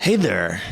Hey there,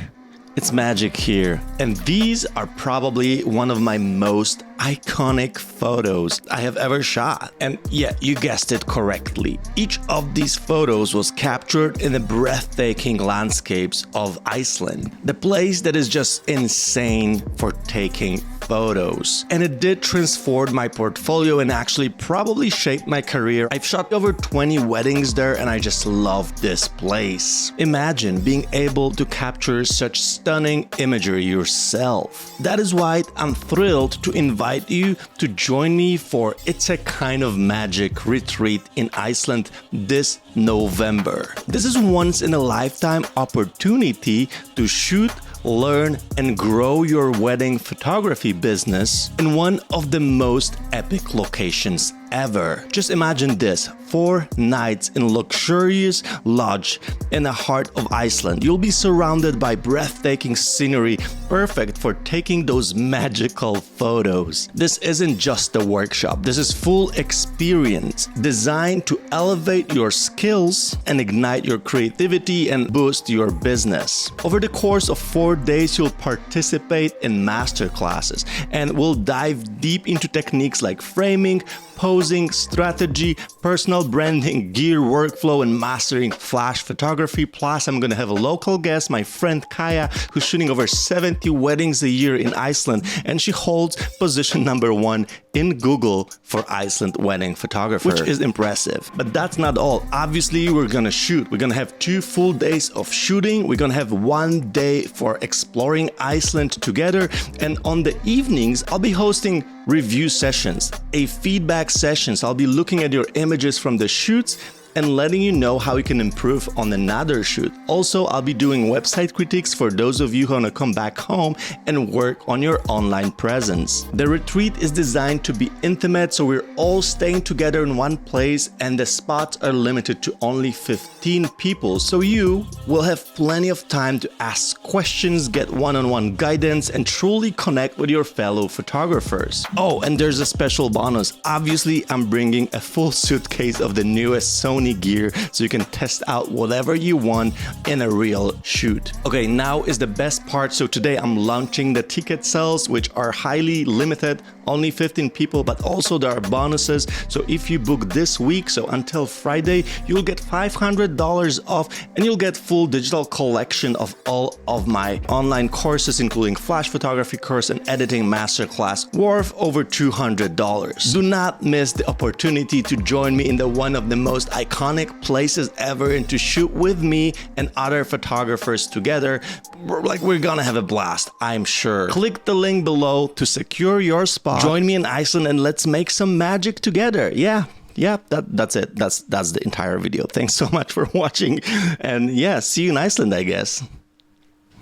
it's Magic here, and these are probably one of my most iconic photos I have ever shot. And yeah, you guessed it correctly. Each of these photos was captured in the breathtaking landscapes of Iceland, the place that is just insane for taking photos. And it did transform my portfolio and actually probably shaped my career. I've shot over 20 weddings there and I just love this place. Imagine being able to capture such stunning imagery yourself. That is why I'm thrilled to invite you to join me for It's a Kind of Magic retreat in Iceland this November. This is once in a lifetime opportunity to shoot, learn, and grow your wedding photography business in one of the most epic locations ever. Just imagine this: 4 nights in luxurious lodge in the heart of Iceland. You'll be surrounded by breathtaking scenery, perfect for taking those magical photos. This isn't just a workshop. This is full experience designed to elevate your skills and ignite your creativity and boost your business. Over the course of 4 days, you'll participate in masterclasses and we'll dive deep into techniques like framing, posing, strategy, personal branding, gear, workflow, and mastering flash photography. Plus, I'm gonna have a local guest, my friend Kaya, who's shooting over 70 weddings a year in Iceland, and she holds position #1 in Google for Iceland wedding photographer, which is impressive. But that's not all. Obviously, we're gonna shoot. We're gonna have 2 full days of shooting. We're gonna have 1 day for exploring Iceland together, and on the evenings, I'll be hosting review sessions, a feedback sessions. I'll be looking at your images from the shoots and letting you know how you can improve on another shoot. Also, I'll be doing website critiques for those of you who want to come back home and work on your online presence. The retreat is designed to be intimate, so we're all staying together in one place, and the spots are limited to only 15 people, so you will have plenty of time to ask questions, get one-on-one guidance, and truly connect with your fellow photographers. Oh, and there's a special bonus. Obviously, I'm bringing a full suitcase of the newest Sony gear so you can test out whatever you want in a real shoot. Okay, now is the best part. So today I'm launching the ticket sales, which are highly limited, only 15 people, but also there are bonuses. So if you book this week, so until Friday, you'll get $500 off and you'll get full digital collection of all of my online courses, including flash photography course and editing masterclass, worth over $200. Do not miss the opportunity to join me in one of the most iconic places ever and to shoot with me and other photographers together. We're gonna have a blast, I'm sure. Click the link below to secure your spot. Join me in Iceland and let's make some magic together. Yeah, that's it. That's the entire video. Thanks so much for watching, and yeah, see you in Iceland, I guess.